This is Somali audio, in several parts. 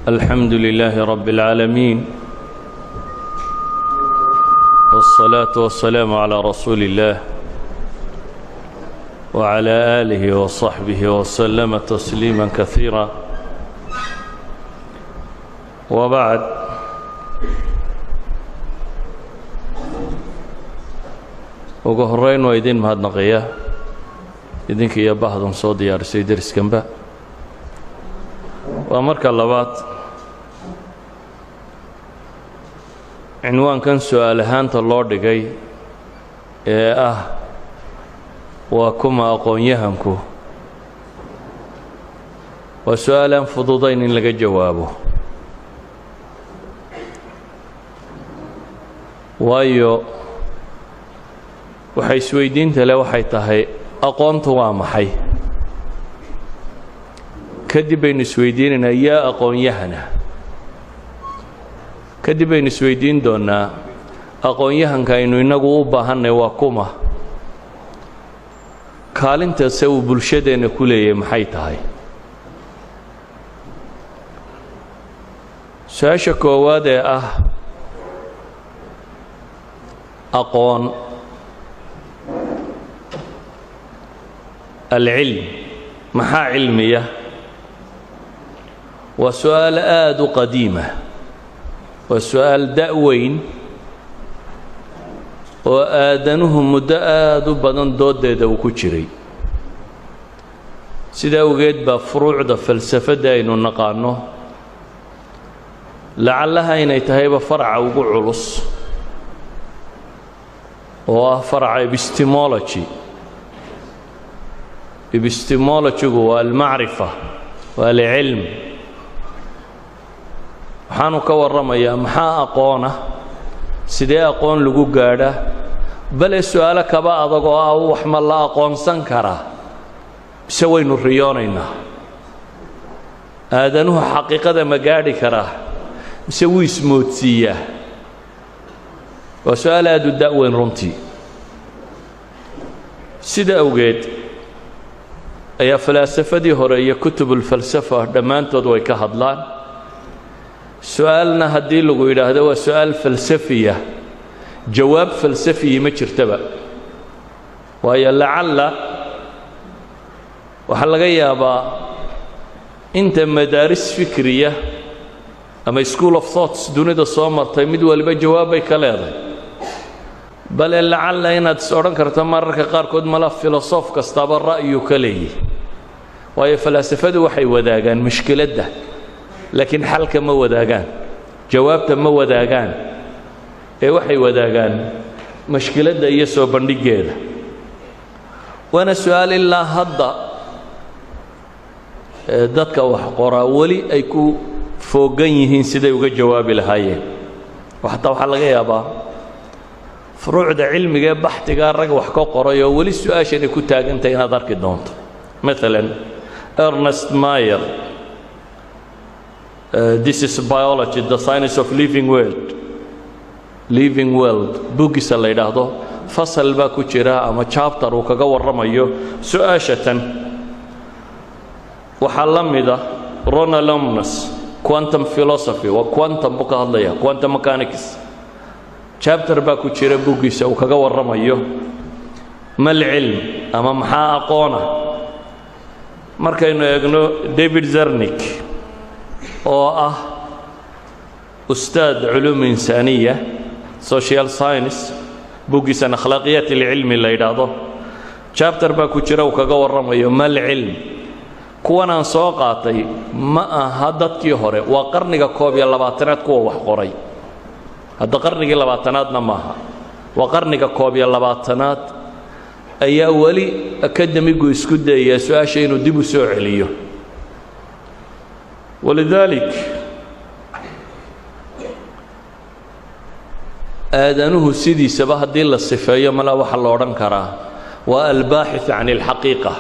الحمد لله رب العالمين، والصلاة والسلام على رسول الله وعلى آله وصحبه وسلم تسليما كثيرا. وبعد، ugu horeyn waa idin mahadnaqaya idinka iyo bahdan soo diyaarisay deriskanba. waa marka labaad cinwaankan su'aal ahaanta loo dhigay ee ah waa kuma aqoon-yahanku. waa su'aalaan fududayn in laga jawaabo, waayo waxay isweydiinta leh waxay tahay aqoontu waa maxay. kadib baynu isweydiinaynaa yaa aqoon-yahana. kadib baynu isweydiin doonnaa aqoon-yahanka aynu innagu u baahannay waa kuma, kaalintase uu bulshadeenna ku leeyahay maxay tahay. su-aasha koowaad ee ah aqoon, alcilm, maxaa cilmiya? waa su'aal aad u qadiima, waa su'aal da-weyn oo aadanuhu muddo aad u badan dooddeeda uu ku jiray. sidaa awgeed baa furuucda falsafadda aynu naqaanno lacallaha inay tahayba faraca ugu culus oo ah faraca epistemology. epistemologygu waa almacrifa, waa alcilm. waxaanu ka warramayaa maxaa aqoona, sidee aqoon lagu gaadha, bale su'aalo kaba adag oo ah wax ma la aqoonsan karaa mise waynu riyoonaynaa? aadanuhu xaqiiqada ma gaadhi karaa mise wuu ismoodsiiyaa? waa su'aal aad u da-weyn runtii. sida awgeed ayaa falaasafadii hore iyo kutubulfalsafa dhammaantood way ka hadlaan. su-aalna haddii lagu yidhaahdo waa su-aal falsafiya, jawaab falsafiyi ma jirtaba. waayo lacalla waxaa laga yaabaa inta madaaris fikriya ama school of thoughts dunida soo martay mid waliba jawaab bay ka leedahay. bale lacalla inaad is odhan karto mararka qaarkood mala filosof kastaaba ra'yu ka leeyihi. waayo falaasafadu waxay wadaagaan mushkiladda, laakiin xalka ma wadaagaan, jawaabta ma wadaagaan, ee waxay wadaagaan mushkiladda iyo soo bandhiggeeda. waana su-aal ilaa hadda dadka wax qoraa weli ay ku foogan yihiin siday uga jawaabi lahaayeen. xataa waxaa laga yaabaa furuucda cilmiga ee baxtigaa rag wax ka qoray oo weli su-aashanay ku taagantahay inaad arki doonto. maalan Ernest Mayr, This is Biology, the Science of Living World buuggiisa la yidhaahdo, fasal baa ku jira ama chapter uu kaga warramayo su-aashatan. waxaa la mida Ronald Omnes, quantum philosophy, waa quantum buu ka hadlaya, quantum mechanics. chapter baa ku jira buuggiisa uu kaga warramayo mal cilm ama maxaa aqoona. markaynu eegno David Zarnik oo ah ustaad culuum insaaniya, social science, buuggiisan akhlaaqiyaat alcilmi la yidhaahdo, chapter baa ku jira uu kaga warramayo mal cilm. kuwan aan soo qaatay ma aha dadkii hore, waa qarniga 21aad kuwa wax qoray. hadda qarnigii 20aadna maaha, waa qarniga 21aad ayaa weli akademigu isku dayaya su-aasha inuu dib u soo celiyo. walidaalik aadanuhu sidiisaba haddii la sifeeyo malaa waxaa la odhan karaa waa albaaxith can alxaqiiqa,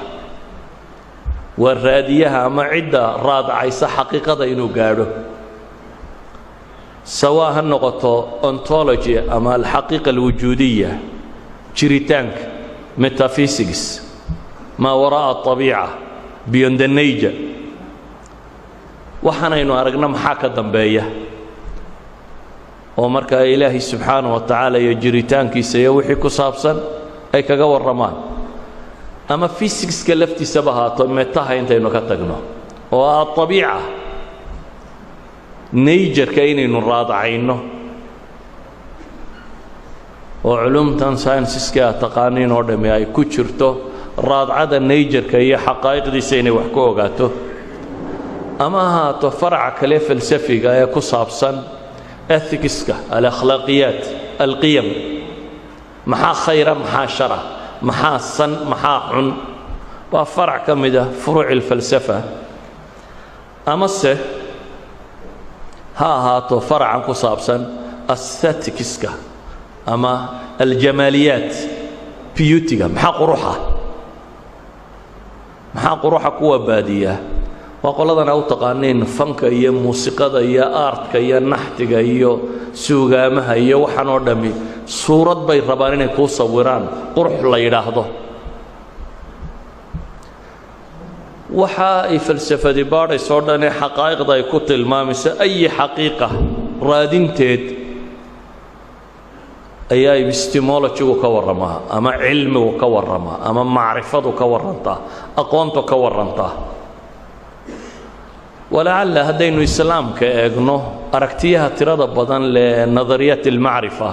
waa raadiyaha ama cidda raadcaysa xaqiiqada inuu gaadho. sawaa ha noqoto ontology ama alxaqiiqa alwujuudiya, jiritaanka, metaphysics, maa waraa'a aطabiica, beyond the nature. waxaanaynu aragna maxaa ka dambeeya oo markaa ilaahay subxaanahu wa tacaala iyo jiritaankiisa iyo wixii ku saabsan ay kaga warramaan ama physics-ka laftiisaba haato metaha intaynu ka tagno oo ah abiica nature-ka inaynu raadacayno oo culumtan scienceska aad taqaaniin oo dhamme ay ku jirto raadcada nature-ka iyo xaqaa'iqdiisa inay wax ku ogaato ama ahaato faraca kale falsafiga ee ku saabsan ethicska alakhlaaqiyaat alqiyam maxaa khayra maxaa shara maxaa san maxaa xun waa farac ka mid ah furuuci alfalsafa amase ha ahaato faracan ku saabsan aestheticska ama aljamaaliyaat beautyga maxaa quruxa kuwa baadiya waa qoladan u taqaaniin fanka iyo muusiqada iyo aartka iyo naxtiga iyo suugaamaha iyo waxaan oo dhammi suurad bay rabaan inay kuu sawiraan qurux la yidhaahdo waxa ay falsafadi baadhaysoo dhanee xaqaa'iqda ay ku tilmaamayso ayi xaqiiqa raadinteed ayaa epistemologygu ka warramaa ama cilmigu ka warramaa ama macrifadu ka warrantaa aqoontu ka warrantaa walacalla haddaynu islaamka eegno aragtiyaha tirada badan lee nadariyaat almacrifa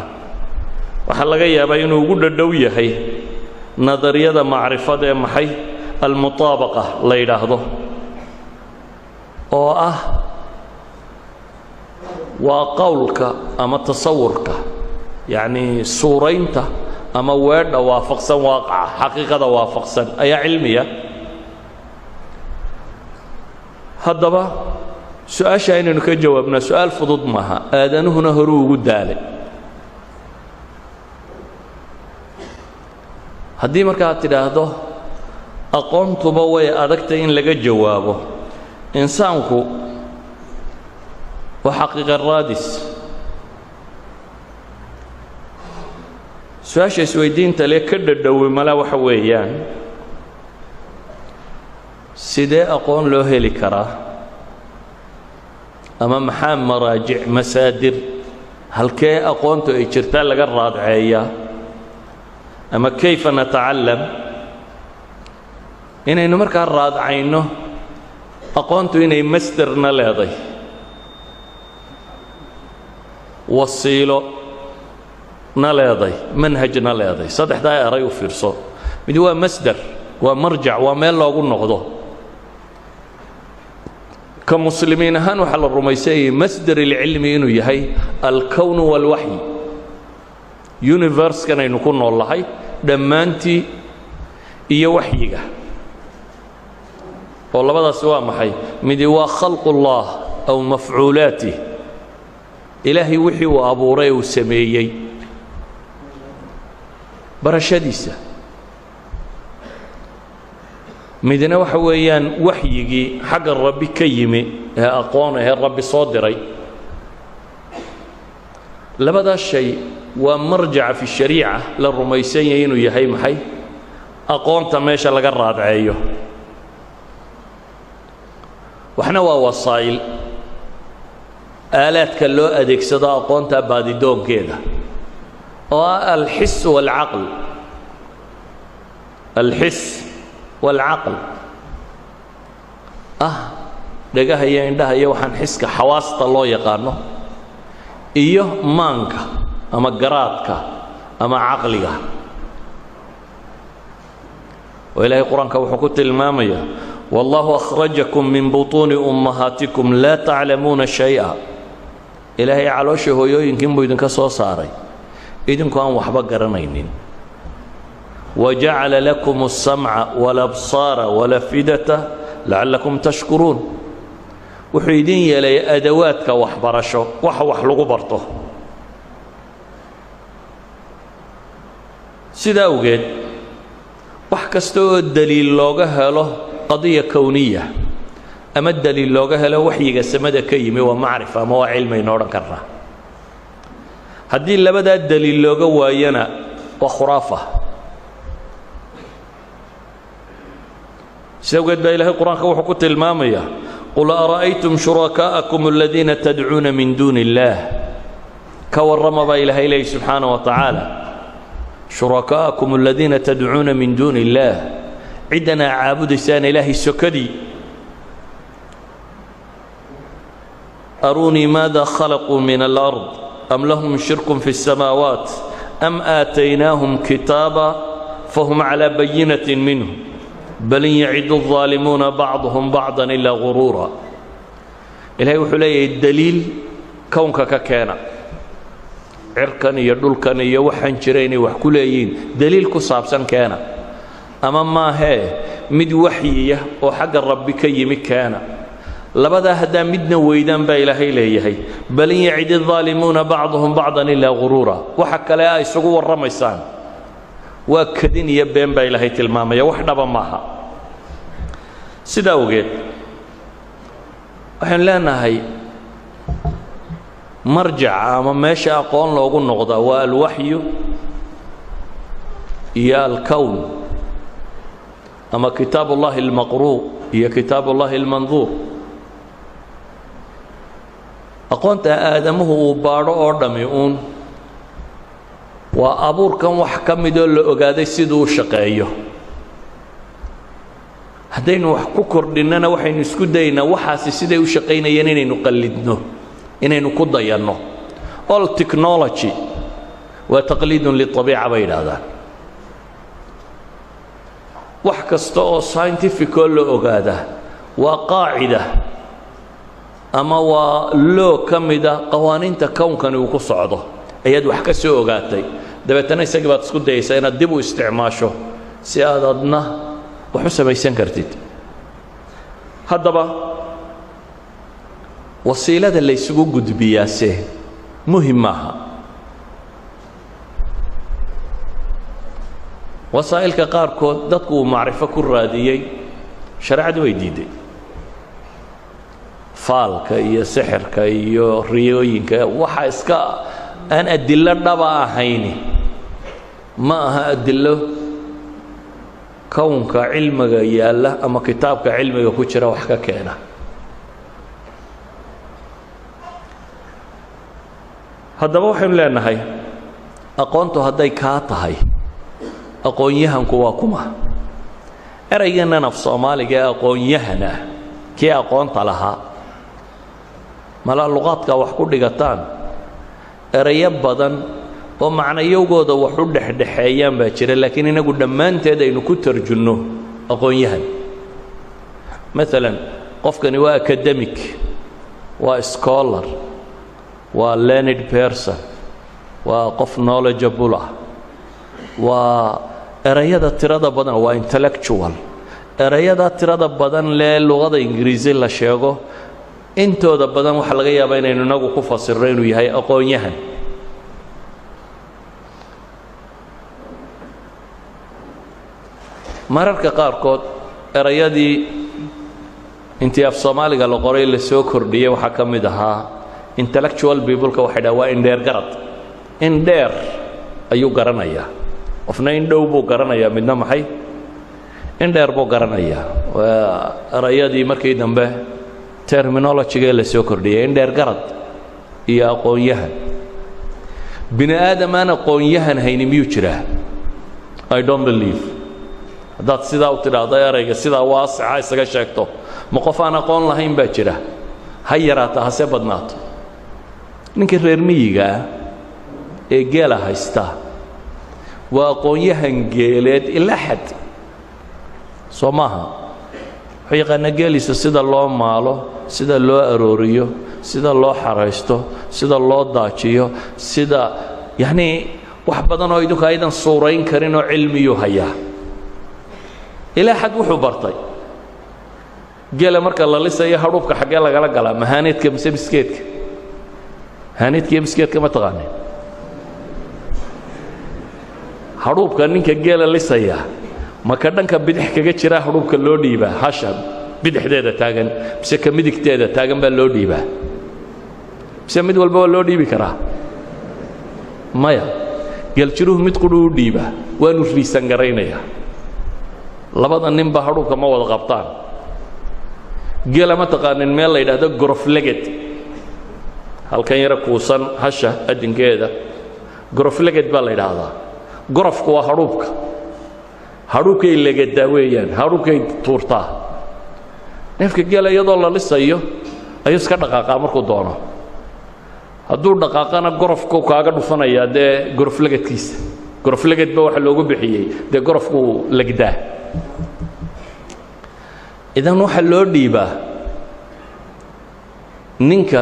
waxaa laga yaabaa inuu ugu dhadhow yahay nadariyada macrifada ee maxay almutaabaqa la yidhaahdo oo ah waa qowlka ama tasawurka yacni suuraynta ama weedha waafaqsan waaqaca xaqiiqada waafaqsan ayaa cilmiya haddaba su-aasha inaynu ka jawaabnaa su-aal fudud maaha aadanuhuna horuu ugu daalay haddii markaad tidhaahdo aqoontuba way adagtay in laga jawaabo insaanku waa xaqiiqa raadis su-aasha isweydiinta lee ka dhadhowi mala waxa weeyaan sidee aqoon loo heli karaa ama maxaa maraajic masaadir halkee aqoontu ay jirtaa laga raadceeyaa ama kayfa natacallam inaynu markaa raadcayno aqoontu inay masderna leeday wasiilo na leeday manhajna leeday saddexdaa eray u fiirso mid waa masder waa marjac waa meel loogu noqdo ka muslimiin ahaan waxaa la rumaysanyay masder ilcilmi inuu yahay alkown waalwaxyi universekan aynu ku nool lahay dhammaantii iyo waxyiga oo labadaasi waa maxay midi waa khalqullah aw mafcuulaatih ilaahay wixii uu abuuray uu sameeyey barashadiisa midna waxa weeyaan waxyigii xagga rabbi ka yimi ee aqoon ee rabbi soo diray labadaas shay waa marjaca fi shariica la rumaysan yahay inuu yahay maxay aqoonta meesha laga raadceeyo waxna waa wasaa'il aalaadka loo adeegsado aqoonta baadidoonkeeda oo ah alxis waalcaql alxis waalcaql ah dhagaha iyo indhaha iyo waxaan xiska xawaasta loo yaqaano iyo maanka ama garaadka ama caqliga oo ilaahay qur-aanka wuxuu ku tilmaamayaa والله أخرجكم من بطون أمهاتكم لا تعلمون شيئا إلهي علوشه يمكن بيدن كسو صاري إذن كان وحبا قرنين وجعل لكم السمع والأبصار والأفئدة لعلكم تشكرون وحيدين يلي أدواتك وحبرشو وحلقوا برطه سيدا وقيد وحكستو الدليل لوغها له قضية كونية أما الدليل لوغها له وحي قسمة كيمي ومعرفة ما هو علمي نورا كرة هدين لبدا الدليل لوغا واينا وخرافة سيوقت با إلهي القرآن وحكوت المامية قل أرأيتم شركاءكم الذين تدعون من دون الله كورم با إلهي سبحانه وتعالى شركاءكم الذين تدعون من دون الله عندنا عابد سان إلهي السكدي أروني ماذا خلقوا من الأرض أم لهم شرك في السماوات أم آتيناهم كتابا فهم على بينة منه بل يعد الظالمون بعضهم بعضا إلا غرورا إلهي وحلي الدليل كونك ككانا عركن يدلكن يوحن جريني وحكولين دليل كصابسن كان أما ما هي مد وحيية وحق الرب كيمي كان لبدا هدا مدنا ويدان با إلهي ليهي بل يعد الظالمون بعضهم بعضا إلا غرورا وحك لا يسقوا الرميسان وكدين يبين با إلهي تلماما يوحنا بماها سيدا وقيت وحين لنا هي مرجع أما ماشي أقول لوغو النقطة والوحي يا الكون أما كتاب الله المقروء هي كتاب الله المنظور أقولت آدمه بارو أردميون وأبور كان وحكم دول أقادي سيدو شقايه هدين وحكو كردننا وحين نسكو دينا وحاسي سيدو شقينا ينين نقلدنه inaynu ku dayanno all technology waa taqliidun liطabiica bay yidhaahdaan wax kasta oo scientific oo la ogaada waa qaacida ama waa loo ka mida qawaaniinta kownkani uu ku socdo ayaad wax ka soo ogaatay dabeetana isagii baad isku dayaysaa inaad dib u isticmaasho si aad adna wax u samaysan kartid haddaba wasiilada la isugu gudbiyaase muhiim maaha wasaa'ilka qaarkood dadku uu macrifo ku raadiyey shareecadu way diiday faalka iyo sixirka iyo riyooyinka waxa iska aan adillo dhaba ahayni ma aha adillo kownka cilmiga yaalla ama kitaabka cilmiga ku jira wax ka keena haddaba waxaynu leenahay aqoontu hadday kaa tahay aqoon-yahanku waa kuma eraygannan af soomaaliga ee aqoon-yahan ah kii aqoonta lahaa malaa luqaadkaa wax ku dhigataan erayo badan oo macnayowgooda wax u dhexdhexeeyaan baa jira laakiin inagu dhammaanteed aynu ku tarjunno aqoon-yahan maalan qofkani waa academic waa scholar waa learned person waa qof knowledgeable ah waa erayada tirada badan waa intellectual erayada tirada badan lee luqada ingiriisi la sheego intooda badan waxa laga yaabaa inaynu inagu ku fasirno inuu yahay aqoon-yahan mararka qaarkood erayadii intii af soomaaliga la qoray la soo kordhiyey waxaa ka mid ahaa intellectual people-ka waxay dhaha waa indheer garad indheer ayuu garanayaa qofna indhow buu garanayaa midna maxay indheer buu garanayaa waa erayadii markii dambe terminology-ga la soo kordhiyey indheer garad iyo aqoon-yahan bini aadam aan aqoon-yahan hayni miyuu jiraa I don't believe haddaad sidaa u tidhaahdo erayga sidaa waasica isaga sheegto ma qof aan aqoon lahayn baa jira ha yaraata hase badnaato ninka reer miyiga ah ee geela haysta waa aqoon-yahan geeleed ilaa xad soo maaha wuxuu yaqaanaa geeliisa sida loo maalo sida loo arooriyo sida loo xaraysto sida loo daajiyo sida yacnii wax badan oo idinku aydan suurayn karin oo cilmiyuu hayaa ilaa xad wuxuu bartay geela marka la lisayo hadhuubka xaggee lagala galaa mahaaneedka mise biskeedka haaneedka iyo biskeedka ma taqaaneen hadhuubka ninka geela lisaya maka dhanka bidix kaga jira hadhuubka loo dhiibaa hasha bidixdeeda taagan mise ka midigteeda taagan baa loo dhiibaa mise mid walba waa loo dhiibi karaa maya geeljiruhu mid qudhuu u dhiibaa waanu riisan garaynayaa labada ninba hadhuubka ma wada qabtaan geela ma taqaanin meel la yidhaahdo gorofleged halkan yara kuusan hasha adinkeeda gorofleged baa la yidhaahdaa gorofku waa hadhuubkay legedaa weeyaan hadhuubkay tuurtaa neefka geela iyadoo la lisayo ayuu iska dhaqaaqaa markuu doono hadduu dhaqaaqana gorofku kaaga dhufanayaa dee goroflegedkiisa gorofleged ba waxa loogu bixiyey dee gorofku legdaa idan waxaa loo dhiibaa ninka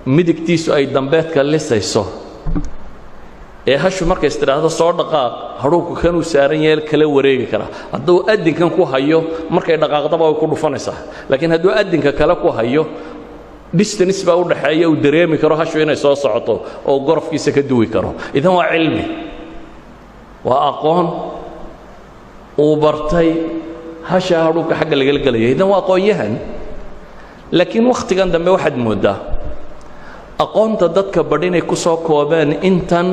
midigtiisu ay dambeedka lisayso ee hashu markay istiraahdo soo dhaqaaq hadhuubku kanuu saaran yahay kala wareegi karaa hadduu adinkan ku hayo markay dhaqaaqdaba way ku dhufanaysaa laakiin hadduu adinka kale ku hayo distance baa u dhaxeeya uu dareemi karo hashu inay soo socoto oo gorofkiisa ka duwi karo idan waa cilmi waa aqoon uu bartay hasha hadhuubka xagga lagala gelaya idan waa aqoon-yahan laakiin wakhtigan dambe waxaad mooddaa aqoonta dadka badh inay ku soo koobeen intan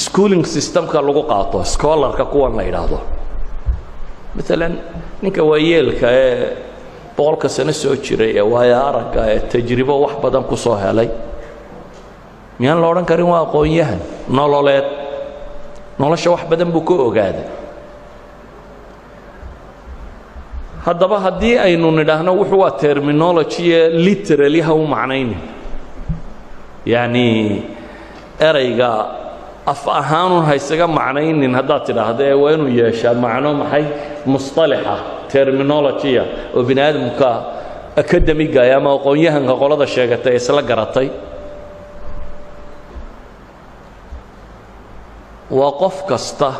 schooling systemka lagu qaato scholarka kuwan la yidhaahdo maalan ninka waayeelka ee boqolka sano soo jiray ee waayo aragga ee tajribo wax badan ku soo helay miyaan la odhan karin waa aqoon-yahan nololeed nolosha wax badan buu ka ogaaday haddaba haddii aynu nidhaahno wuxuu waa terminology ee literally ha u macnaynin yacni erayga af ahaanun ha isaga macnaynin haddaad tidhaahdo ee waa inuu yeeshaa macno maxay musطalaxa terminologya oo bini aadamka akademiga ama aqoon-yahanka qolada sheegatay isla garatay waa qof kasta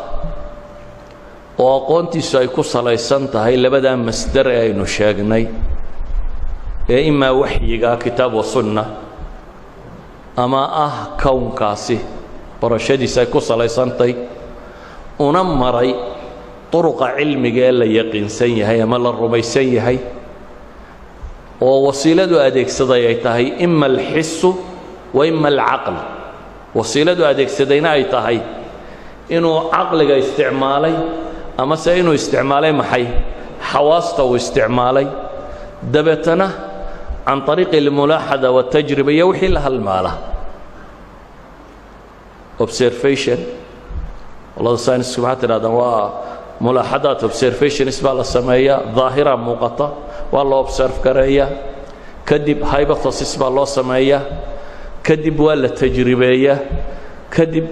oo aqoontiisu ay ku salaysan tahay labadaa masdar ee aynu sheegnay ee imaa waxyiga kitaab wa sunna ama ah kownkaasi barashadiisa ay ku salaysantahay una maray طرق علمiga ee la yaqiinsan yahay ama la rumaysan yahay oo wasiiladu adeegsaday ay tahay ima alxisu wa ima alcaql wasiiladu adeegsadayna ay tahay inuu caqliga isticmaalay ama se inuu isticmaalay maxay xawaasta uu isticmaalay dabeetana can طariiqi اlmulaaxada waالtajriba iyo wixii la halmaala observation wallada saynisku maxaa tidhahdaan waa mulaaxadaat observationis baa la sameeyaa daahira muuqata waa la observe gareeyaa kadib hypothesis baa loo sameeyaa kadib waa la tajribeeyaa kadib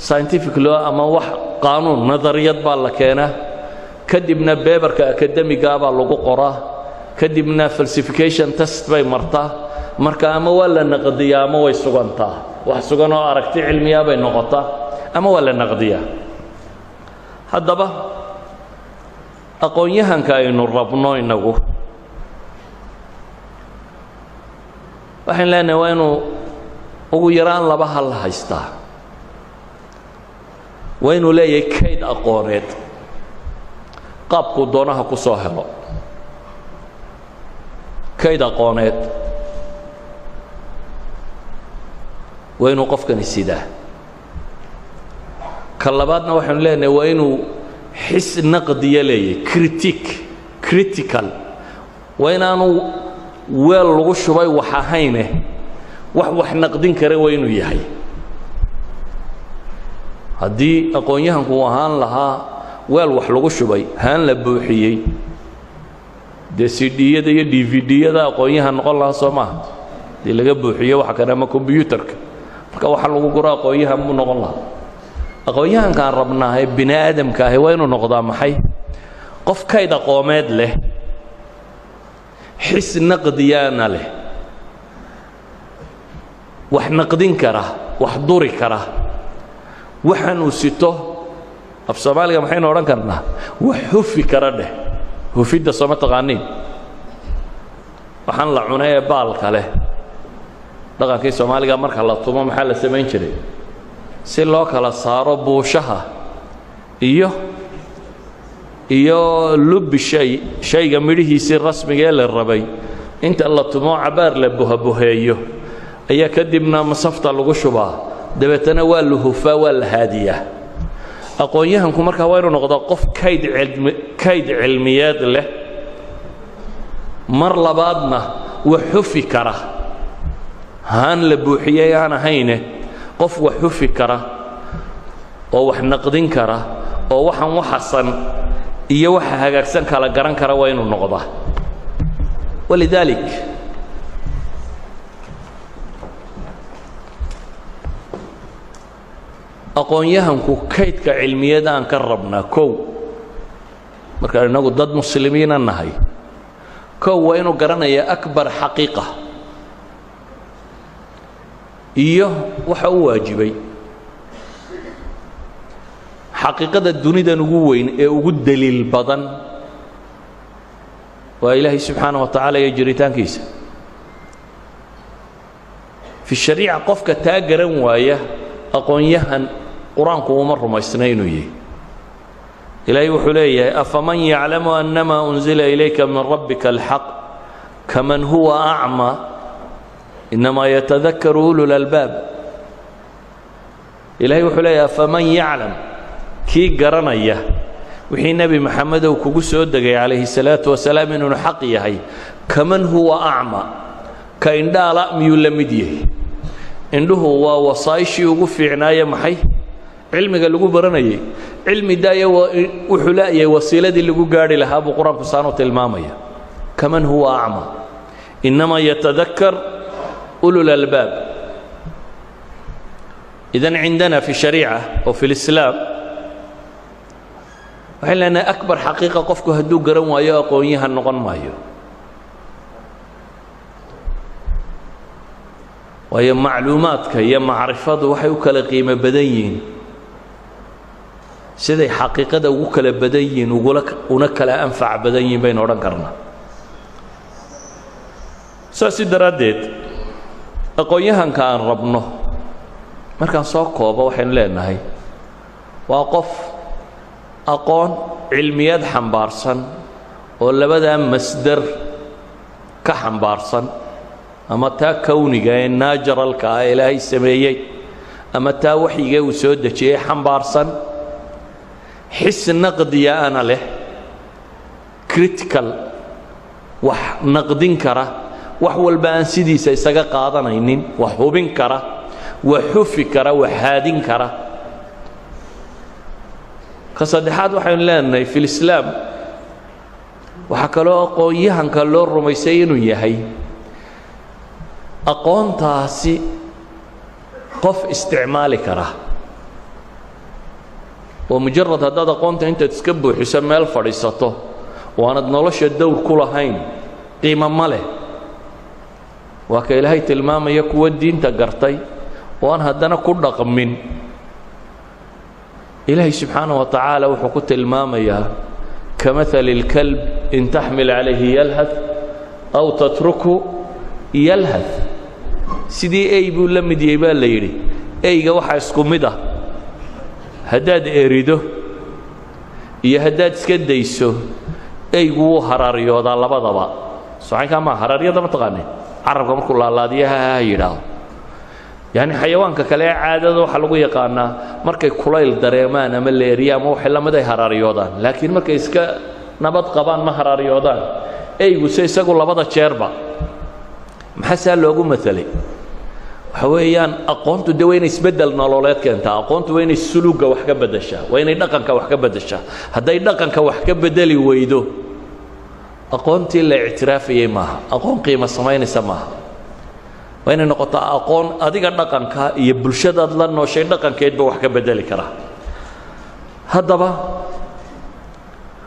scientific law ama wax qaanuun nadariyad baa la keenaa kadibna beberka akademiga baa lagu qoraa kadibna falsification test bay martaa marka ama waa la naqdiyaa ama way sugantaa wax sugan oo aragti cilmiya bay noqotaa ama waa la naqdiyaa haddaba aqoon-yahanka aynu rabno inagu waxaan leenahay waa inuu ugu yaraan laba hal haystaa waa inuu leeyahay kayd aqooneed qaabkuu doonaha ku soo helo kayd aqooneed waa inuu qofkani sidaa ka labaadna waxaanu leenahay waa inuu xis naqdiya leeyahay critical waa inaanu weel lagu shubay wax ahayne wax naqdin kara waa inuu yahay haddii aqoon-yahanku uu ahaan lahaa weel wax lagu shubay haan la buuxiyey dee cd-yada iyo dvd-yada aqoon-yahan noqon lahaa soo maaha dii laga buuxiyo waxa kale ama kombyuutarka marka waxa lagu guro aqoon-yahan buu noqon lahaa aqoon-yahankaan rabnaahe bini aadamka ahi waa inuu noqdaa maxay qof kayd aqoomeed leh xis naqdiyaana leh wax naqdin kara wax duri kara waxaan uu sito af soomaaliga maxaynu odhan karnaa wax hufi kara dheh hufidda sooma taqaaniin waxaan la cunay ee baalka leh dhaqankii soomaaliga marka la tumo maxaa la samayn jiray si loo kala saaro buushaha iyo lubbi shayga midhihiisii rasmiga ee la rabay inta la tumo cabaar la buhabuheeyo ayaa kadibna masafta lagu shubaa dabeetana waa la hufaa waa la haadiyaa aqoon-yahanku markaa waa inuu noqdaa qof kayd cilmiyeed leh mar labaadna wax xufi kara haan la buuxiyay aan ahayne qof wax xufi kara oo wax naqdin kara oo waxan waxasan iyo waxa hagaagsan kala garan kara waa inuu noqdaa walidalik aqoonyahanku kaydka cilmiyada aan ka rabnaa kow marka inagu dad muslimiin nahay kow waa inuu garanayaa akbar xaqiiqa iyo waxa uu waajibay xaqiiqada dunidan ugu weyn ee ugu daliil badan waa ilaahay subxaanaه wa tacaala iyo jiritaankiisa fi shariica qofka taa garan waaya aqoonyahan qur-aanku uma rumaysna inuu yahay ilaahay wuxuu leeyahay afaman yaclamu anama unzila ilayka min rabbika alxaq kaman huwa acma inamaa yatadakaru ulu lalbaab ilaahay wuxuu leeyahay afaman yaclam kii garanaya wixii nebi maxamedow kugu soo degay calayhi salaatu wasalaam inuu xaq yahay kaman huwa acma ka indhaala miyuu la mid yahay indhuhu waa wasaayishii ugu fiicnaaye maxay cilmiga lagu baranayay cilmi daaya wuxuu leeyahay wasiiladii lagu gaari lahaa buu qur-aanku saanu tilmaamaya kaman huwa acma inamaa yatadakkar ulul albaab idan cindana fi shariica oo fi lislaam waxay leenahay akbar xaqiiqa qofku hadduu garan waayo aqoonyahan noqon maayo waayo macluumaadka iyo macrifadu waxay u kala qiimo badan yihiin siday xaqiiqada ugu kala badan yihiin una kala anfac badan yihiin baynu odhan karnaa saasi daraaddeed aqoonyahanka aan rabno markaan soo koobo waxaynu leenahay waa qof aqoon cilmiyad xambaarsan oo labadaa masdar ka xambaarsan ama taa kowniga ee naajaralka ah ilaahay sameeyey ama taa waxyiga uu soo dejiyey xambaarsan xis naqdiya ana leh critical wax naqdin kara wax walba aan sidiisa isaga qaadanaynin wax hubin kara wax xufi kara wax haadin kara ka saddexaad waxaynu leenahay fi lislaam waxaa kaloo aqoonyahanka loo rumaysay inuu yahay aqoontaasi qof isticmaali kara oo mujarad haddaad aqoonta intaad iska buuxiso meel fadhiisato oo aanad nolosha dowr ku lahayn qiimo ma leh waa ka ilaahay tilmaamaya kuwa diinta gartay oo aan haddana ku dhaqmin ilaahay subxaanaه wa tacaala wuxuu ku tilmaamayaa kamahali اlkalb in taxmil calayhi yalhath aw tatruku yalhath sidii ey buu la mid yahay baa la yidhi eyga waxaa isku mid ah haddaad erido iyo haddaad iska dayso eygu wuu haraariyoodaa labadaba socaynkaa maa haraaryada ma taqaaneen carabka markuu laalaadiyo ha yidhaahdo yacni xayawaanka kale ee caadada waxaa lagu yaqaanaa markay kulayl dareemaan ama leeriya ama waxay lamid ay haraariyoodaan laakiin markay iska nabad qabaan ma haraariyoodaan eyguse isagu labada jeerba maxaa saa loogu matalay waxa weeyaan aqoontu de waa inay isbeddel nololeed keentaa aqoontu waa inay suluugga wax ka beddeshaa waa inay dhaqanka wax ka beddeshaa hadday dhaqanka wax ka beddeli weydo aqoontii la ictiraafayey maaha aqoon qiimo samaynaysa maaha waa inay noqotaa aqoon adiga dhaqanka iyo bulshadaad la nooshay dhaqankeedba wax ka beddeli kara haddaba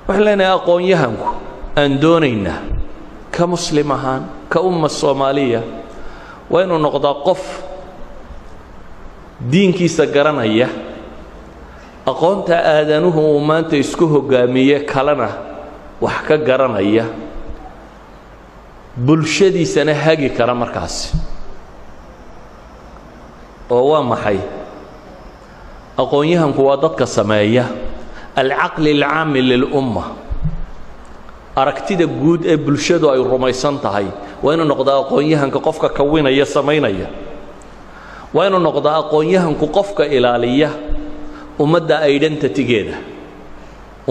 waxaan leenahay aqoonyahanku aan doonaynaa ka muslim ahaan ka umma soomaaliya waa inuu noqdaa qof diinkiisa garanaya aqoonta aadanuhu uu maanta isku hoggaamiye kalena wax ka garanaya bulshadiisana hagi kara markaasi oo waa maxay aqoonyahanku waa dadka sameeya alcaqli alcaami lilumma aragtida guud ee bulshadu ay rumaysan tahay waa inuu noqdaa aqoonyahanka qofka kawinaya samaynaya waa inuu noqdaa aqoonyahanku qofka ilaaliya ummadda identitygeeda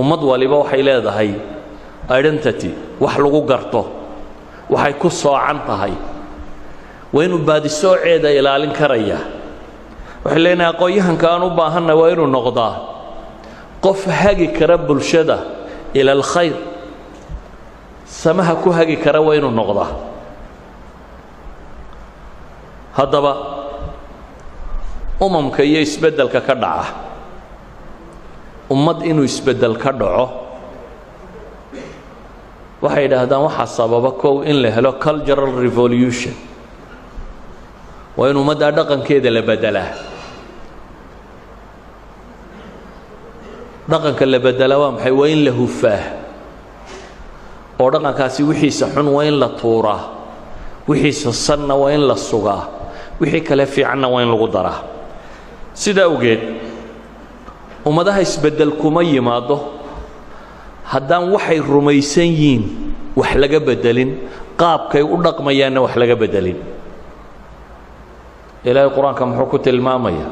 ummad waliba waxay leedahay identity wax lagu garto waxay ku soocan tahay waa inuu baadisooceeda ilaalin karaya waxay leenahay aqoonyahanka aan u baahanna waa inuu noqdaa qof hagi kara bulshada ila alkhayr samaha ku hagi kara waa inuu noqdaa haddaba umamka iyo isbeddelka ka dhaca ummad inuu isbeddel ka dhaco waxay yidhaahdaan waxaa sababa kow in la helo cultural revolution waa in ummadda dhaqankeeda la beddelaa dhaqanka la beddelaa waa maxay waa in la hufaa oo dhaqankaasi wixiisa xun waa in la tuuraa wixiisa sanna waa in la sugaa wixii kale fiicanna waa in lagu daraa sidaa awgeed ummadaha isbeddel kuma yimaado haddaan waxay rumaysan yihiin wax laga beddelin qaabkay u dhaqmayaanna wax laga beddelin ilaahay qur-aanka muxuu ku tilmaamaya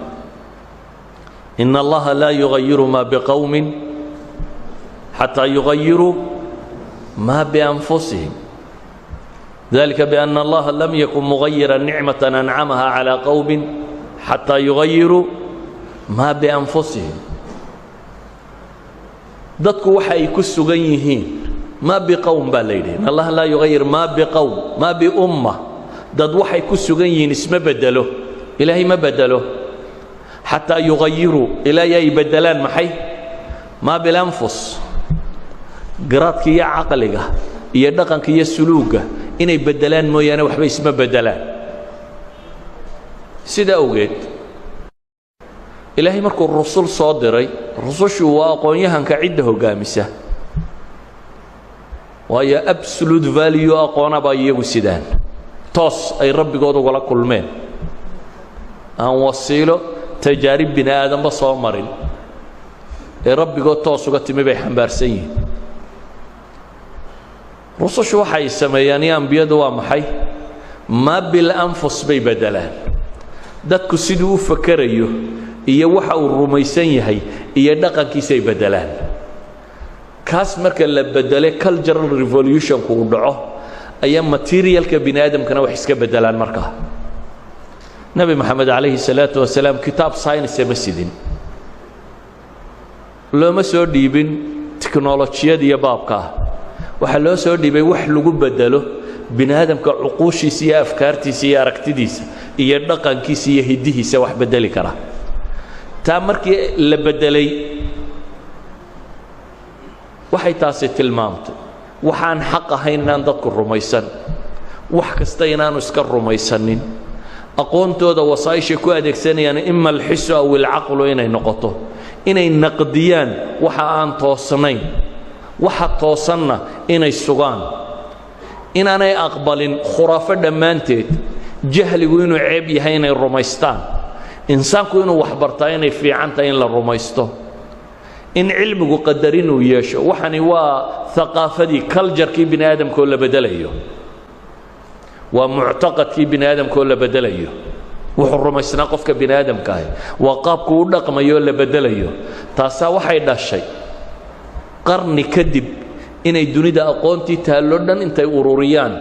in allaha laa yugayiru maa biqowmin xataa yugayiruu maa bianfusihim dalika biana allaha lam yakun mugayira nicmata ancamaha calaa qowmin xataa yugayiruu maa bianfusihim dadku waxa ay ku sugan yihiin maa biqowm baa la yidhi in allaha laa yugayir maa biqowm maa biumma dad waxay ku sugan yihiin isma beddelo ilaahay ma beddelo xataa yugayiruu ilaahay ay beddelaan maxay maa bilanfus garaadka iyo caqliga iyo dhaqanka iyo suluugga inay beddelaan mooyaane waxba isma beddelaan sidaa awgeed ilaahay markuu rusul soo diray rusushu waa aqoonyahanka cidda hoggaamisa waayo absolute value aqoonabaa iyagu sidaan toos ay rabbigood ugala kulmeen aan wasiilo tajaarib bini aadanba soo marin ee rabbigood toos uga timi bay xambaarsan yihiin rusushu waxay sameeyaan iyo ambiyadu waa maxay maa bilanfus bay beddelaan dadku siduu u fakerayo iyo waxa uu rumaysan yahay iyo dhaqankiisay beddelaan kaas marka la beddele cultural revolutionku uu dhaco ayaa materialka bini aadamkana wax iska beddelaan markaa nebi moxamed calayhi salaatu wasalaam kitaab science ma sidin looma soo dhiibin tiknolojiyad iyo baabkaa waxaa loo soo dhiibay wax lagu beddelo bini aadamka cuquushiisa iyo afkaartiisa iyo aragtidiisa iyo dhaqankiisa iyo hiddihiisa wax beddeli kara taa markii la beddelay waxay taasi tilmaamtay waxaan xaq ahayn inaan dadku rumaysan wax kasta inaanu iska rumaysanin aqoontooda wasaa'ishay ku adeegsanayaan ima alxisu aw ilcaqlu inay noqoto inay naqdiyaan waxa aan toosnayn waxa toosanna inay sugaan inaanay aqbalin khuraafo dhammaanteed jahligu inuu ceeb yahay inay rumaystaan insaanku inuu wax bartaa inay fiican tahay in la rumaysto in cilmigu qadar inuu yeesho waxani waa aqaafadii culjarkii bini aadamkoo la beddelayo waa muctaqadkii bini aadamkoo la beddelayo wuxuu rumaysnaa qofka bini aadamkaahi waa qaabku u dhaqmayo la beddelayo taasaa waxay dhashay qarni kadib inay dunida aqoontii taallo dhan intay ururiyaan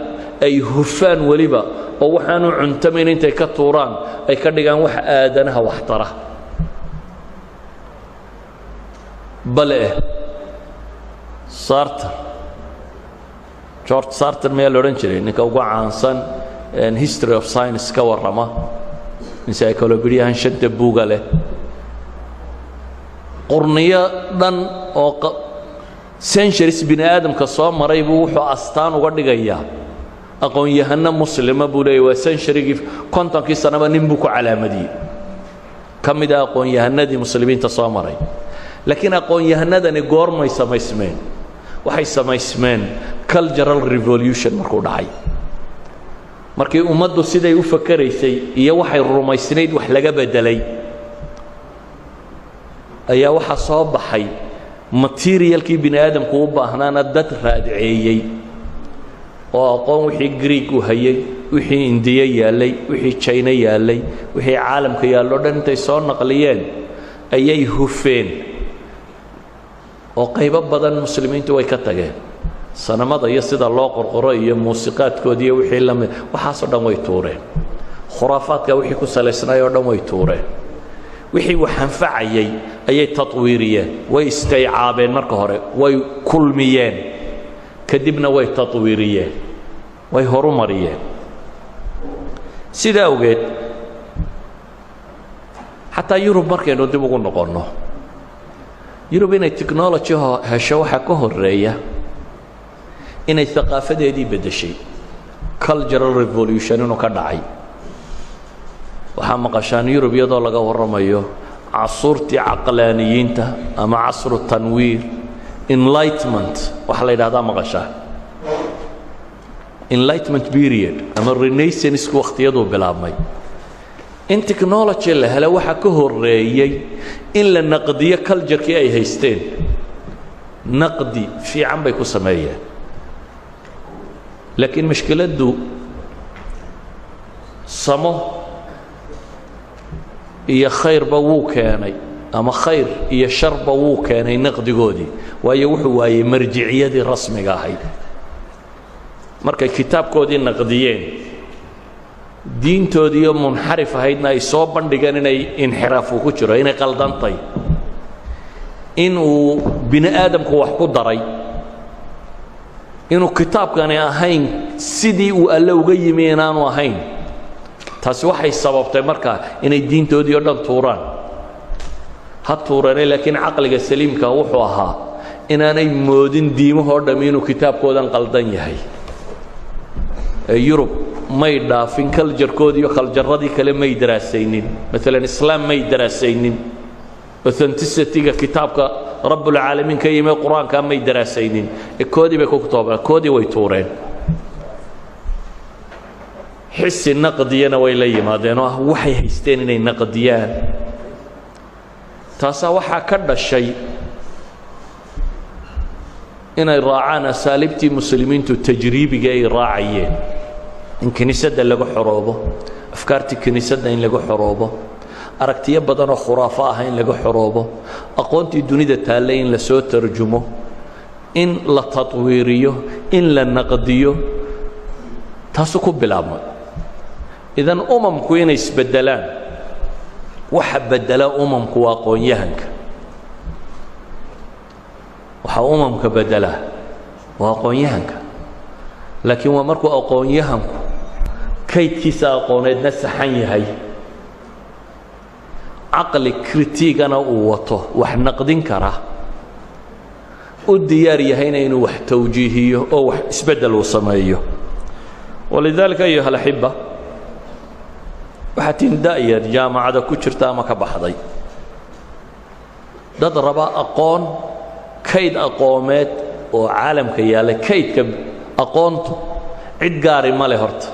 ay hufaan weliba oo waxaanu cuntamayn intay ka tuuraan ay ka dhigaan wax aadanaha wax tara bale sarter george sarter miyaa la odhan jiray ninka ugu caansan history of science ka warrama encyclopediahan shanta buuga leh qurniyo dhan oo centuries bini aadamka soo maray buu wuxuu astaan uga dhigayaa aqoon-yahano muslima buu leeyahy waa centurygii kontonkii sanaba nin buu ku calaamadiyey ka mid ah aqoon-yahanadii muslimiinta soo maray laakiin aqoon-yahanadani goormay samaysmeen waxay samaysmeen cultural revolution markuu dhacay markii ummaddu siday u fakeraysay iyo waxay rumaysnayd wax laga beddelay ayaa waxaa soo baxay materialkii bini aadamku u baahnaana dad raadceeyey oo aqoon wixii greeg u hayay wixii indiya yaallay wixii jayna yaallay wixii caalamka yaallo dhan intay soo naqliyeen ayay hufeen oo qaybo badan muslimiintu way ka tageen sanamada iyo sida loo qorqoro iyo muusiqaadkoodii iyo wixii la mid waxaasoo dhan way tuureen khuraafaadka wixii ku salaysnay oo dhan way tuureen wixii wax anfacayay ayay tatwiiriyeen way istaycaabeen marka hore way kulmiyeen kadibna way tatwiiriyeen way horumariyeen sida awgeed xataa yurub markaynu dib ugu noqonno yurub inay technology hesho waxaa ka horeeya inay thaqaafadeedii beddeshay cultural revolution inuu ka dhacay waxaa maqashaan yurub iyadoo laga warramayo casuurtii caqlaaniyiinta ama casru tanwiir enlightenment waxa la yidhahdaa maqashaan enlightenment period ama renaissance-ku wakhtiyaduu bilaabmay in technology la helo waxaa ka horeeyey in la naqdiyo culture-kii ay haysteen naqdi fiican bay ku sameeyeen laakiin mashkiladdu samo iyo khayrba wuu keenay ama khayr iyo sharba wuu keenay naqdigoodii waayo wuxuu waayey marjiciyadii rasmiga ahayd markay kitaabkoodii naqdiyeen diintoodiiyo munxarif ahaydna ay soo bandhigeen inay inxiraafu ku jiro inay qaldantay inuu bini aadamku wax ku daray inuu kitaabkani ahayn sidii uu alle uga yimi inaanu ahayn taasi waxay sababtay markaa inay diintoodii oo dhan tuuraan ha tuurane laakiin caqliga saliimka wuxuu ahaa inaanay moodin diimahoo dhammi inuu kitaabkoodan qaldan yahay yurub may dhaafin kaljarkoodii iyo kaljarradii kale may daraasaynin maalan islaam may daraasaynin authenticity-ga kitaabka rabbulcaalamiin ka yimi qur-aanka may daraasaynin koodii bay ku toobaan koodii way tuureen xisi naqdiyana way la yimaadeen oo ah waxay haysteen inay naqdiyaan taasaa waxaa ka dhashay inay raacaan asaaliibtii muslimiintu tajriibiga ay raacayeen in kiniisadda laga xoroobo afkaartii kiniisadda in laga xoroobo aragtiyo badan oo khuraafo ah in laga xoroobo aqoontii dunida taallay in la soo tarjumo in la tatwiiriyo in la naqdiyo taasu ku bilaabmay idan umamku inay isbeddelaan waxa beddela umamku waa aqoon-yahanka waxaa umamka beddelaa waa aqoon-yahanka laakiin waa markuu aqoon-yahanku kaydkiisa aqooneedna saxan yahay caqli kritigana uu wato wax naqdin kara u diyaar yahayna inuu wax tawjiihiyo oo wax isbeddel uu sameeyo walidaalika ayuha alaxiba waxaa tiin da'yar jaamacada ku jirta ama ka baxday dad raba aqoon kayd aqoomeed oo caalamka yaallay kaydka aqoontu cid gaari ma leh horta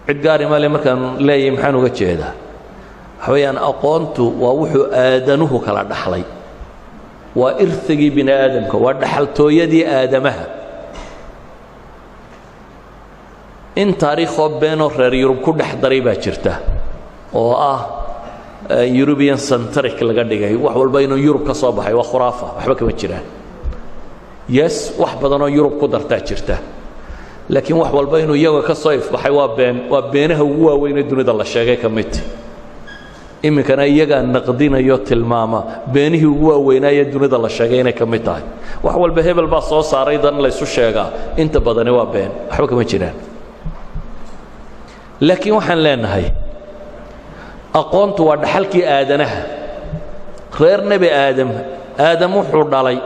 cid gaari ma leh markaan leeyahay maxaan uga jeedaa waxa weeyaan aqoontu waa wuxuu aadanuhu kala dhaxlay waa irthigii bini aadamka waa dhaxaltooyadii aadamaha in taariikhoo beenoo reer yurub ku dhex daray baa jirta oo ah European centric laga dhigay wax walba inuu Yurub ka soo baxay waa khuraafa waxba kama jiraan yes wax badan oo Yurub ku dartaa jirta laakiin wax walba inuu iyaga ka soo ifbaxay waa beenaha ugu waaweyn ee dunida la sheegay kamid iminkana iyaga naqdinayo tilmaama beenihii ugu waaweynaa ee dunida la sheegay inay kamid tahay wax walba hebel baa soo saaray dan la isu sheegaa inta badan waa been waxba kama jiraan laakiin waxaan leenahay aqoontu waa dhaxalkii aadanaha reer nebi aadam wuxuu dhalay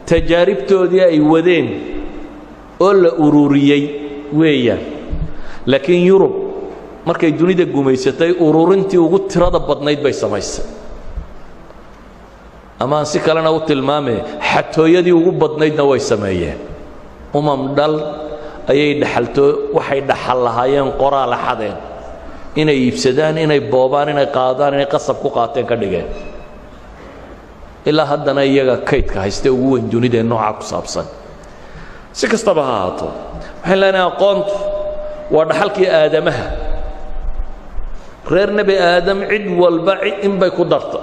tajaaribtoodii ay wadeen oo la ururiyey weeyaan laakiin yurub markay dunida gumaysatay ururintii ugu tirada badnayd bay samaysay ama aan si kalena u tilmaamay xatooyadii ugu badnaydna way sameeyeen dhal ayay waxay dhaxal lahaayeen qoraal xadeen inay iibsadaan inay boobaan inay qaadaan inay qasab ku qaateen ka dhigeen ilaa haddana iyaga kaydka haysta ugu weyn dunida nooca ku saabsan si kastaba ha ahaato waxaan leenahay aqoontu waa dhaxalkii aadamaha reer nebi aadam cid walba in bay ku darta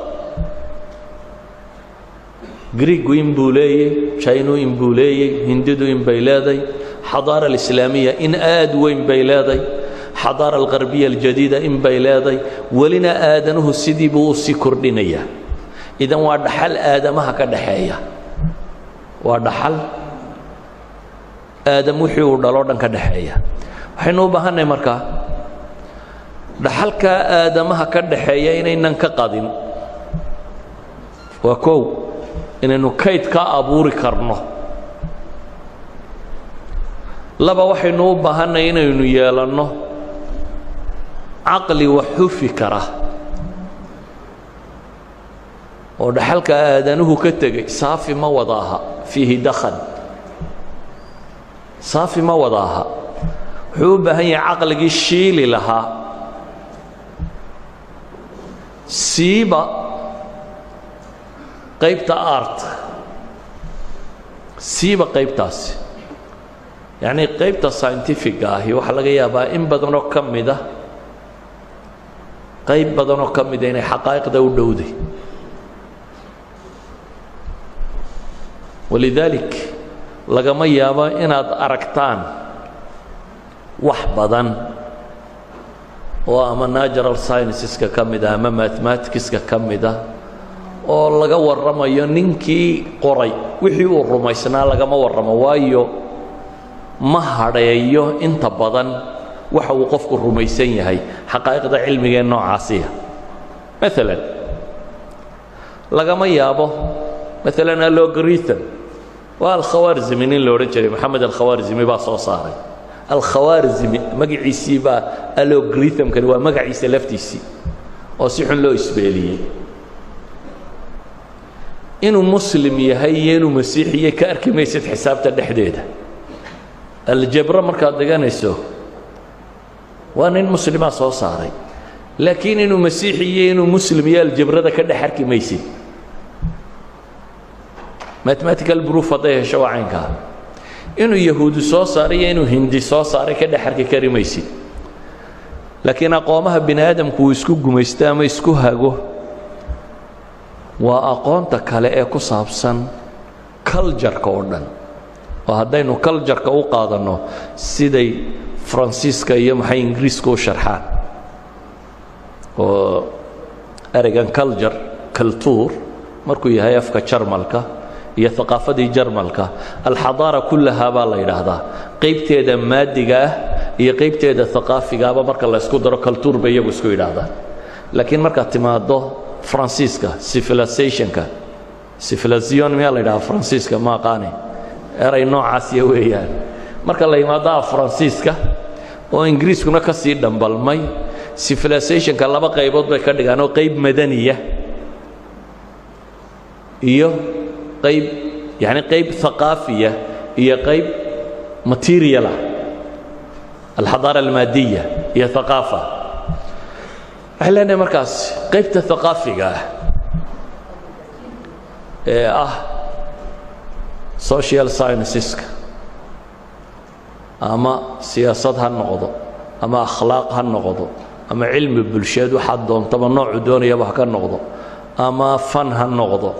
جريك إن بولي شاينو إن بولي هندو إن بيلادي حضارة الإسلامية إن آد وإن بيلادي حضارة الغربية الجديدة إن بيلادي ولنا آدنه السيدي بوسي كردينية إذا وادحل آدمها كدحية وادحل آدم وحي ودلودن كدحية وحينو بهاني مركا دحلك آدمها كدحية إننا كقادم وكو إننا كيد كأبوري كرنه لبا وحينو بهاني إننا يالنه عقلي وحفي كره ودحلك آدنه كتجي صافي ما وضعها فيه دخن صافي ما وضعها حوبها هي عقلك الشيل لها سيبا قيبتا آرت سيبا قيبتاس يعني قيبتا ساينتيفيك هي وحلقة يابا إن بدنو كم ده قيب بدنو كم ده يعني حقائق ده ودودي ولذلك لقما يابا إن أركتان وحبضا وأما ناجرال ساينسيس كمدا أما ماثماتكس كمدا oo laga waramayo ninkii qoray wixii uu rumaysnaa laga ma waramo waayo ma hareeyo inta badan waxa uu qofku rumaysan yahay xaqaa'iqda cilmiga noocaasiya مثلا laga ma yaabo مثلا algorithm wal khawarizmi nin loo rajay Muhammad al-Khawarizmi baa soo saaray al-Khawarizmi magaciisi baa algorithm kan waa magaciisa laftiisi oo si xun loo isbeeliyay inuu muslim yahay inuu masiixiye ka arkimaysid xisaabta dhexdeeda aljabra marka deganayso waa nin muslima soo saaray laakiin inuu masiixiye inuu muslim yahay aljabrada ka dhex arkimaysid mathematical proof haday hesho wacanka inuu yahuudi soo saaray inuu hindi soo saaray ka dhex arki karimaysid laakiin aqoomaha bini'aadamku isku gumaystaa ama isku hago وأقونت كلا كصابسن كلجر كوردن وهذين كلجر كوقاضنه سيدي فرانسيسكا يوم حي إنجليز كو شرحان وأرجان كلجر كلتور مركو يهايف كشرملكا هي ثقافة دي جرملكا الحضارة كلها بالله هذا قيبت هذا مادة هي قيبت هذا ثقافي جابا مركا الله يسكو كلتور بيجو يسكو هذا لكن مركا تماده فرانسيسكا سيفيلايزيشنكا سيفيلايزيون ما لا فرانسيسكا ما قاني اراي نوع عاسيه ويان marka la yimaado فرانسيسكا oo ingiriiskuna ka sii dhambalmay civilizationka laba qaybood bay ka dhigaan oo qayb madaniya iyo qayb yani qayb thaqaafiya iyo qayb material الحضاره الماديه هي ثقافه أهلاً مركز قيبت الثقافية social sciences أما سياسة هالنقطة أما أخلاق هالنقطة أما علم بالشهد وحدهم طبعا نوع دوني يبقى كالنقطة أما فن هالنقطة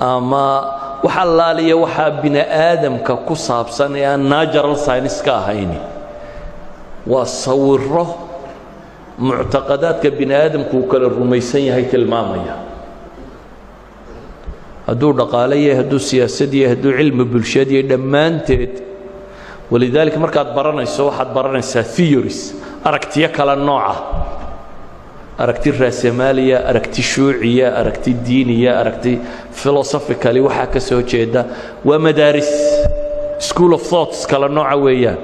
أما وحلالية وحاب بني آدم كقصاب سنة ناجر الساينس كاهيني وصوره معتقدات كبني آدم كوكل الرميسية هي تلمامية هدو رقالية هدو سياسية هدو علم بالشدية دمانتت ولذلك مركات برانيسو واحد برانيسا ثيوريس أركتيا كلا النوعة أركتي الرأسمالية أركتي الشيوعية أركتي الدينية أركتي فيلوسوفيكالي وحكا سوتشيدا ومدارس سكول اوف ثوتس كلا النوعة ويان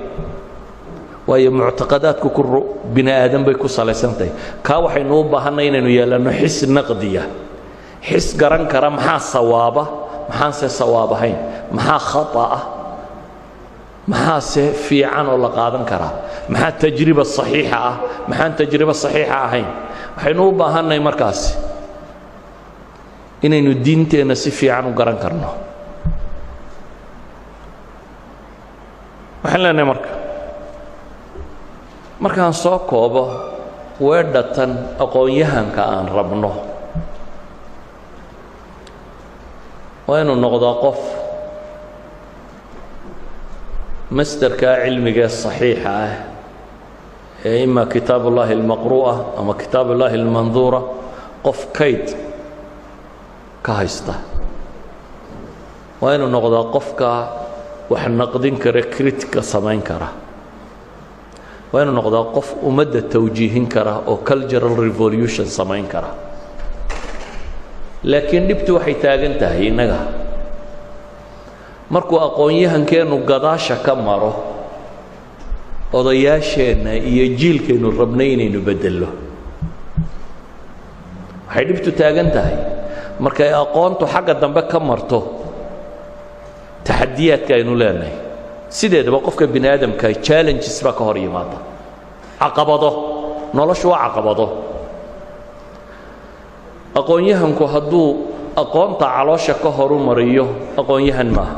وهي معتقدات كل بني آدم بيكون صالحسنتي كاوحي نوبة هنين إنه يلأنه حس نقدية حس قرن كرم محا صوابة محا صوابة هين محا خطأ محا في عن ولا قادم كرا محا التجربة الصحيحة محا التجربة الصحيحة هين وحي نوبة هنين مركز إنه الدين تنسي في عن وقرن كرنه وحلنا مركز markaan soo koobo weedhatan aqoon-yahanka aan rabno وإنه نقضى قف مستر كعلمك الصحيحة إما كتاب الله المقروءة أما كتاب الله المنظورة قف كيد كهيسته وإنه نقضى قفك وحنقدين كره كريتيكا سمين كره وإنه نقضى قف ومدى توجيهين كره أو cultural revolution سمين كره لكن نبتو waxay taagan tahay inaga markuu aqoonyahankeenu gadaasha ka maro odayaasheena iyo jiilkeenu rabnay inaynu bedelo waxay dhibtu taagan tahay markay aqoontu xagga dambe ka marto taxadiyaadka aynu leenahay sideedaba qofka bini aadamka challenges ba ka hor yimaada caqabado noloshu waa caqabado aqoonyahanku hadduu aqoonta caloosha ka horu mariyo aqoonyahan maaha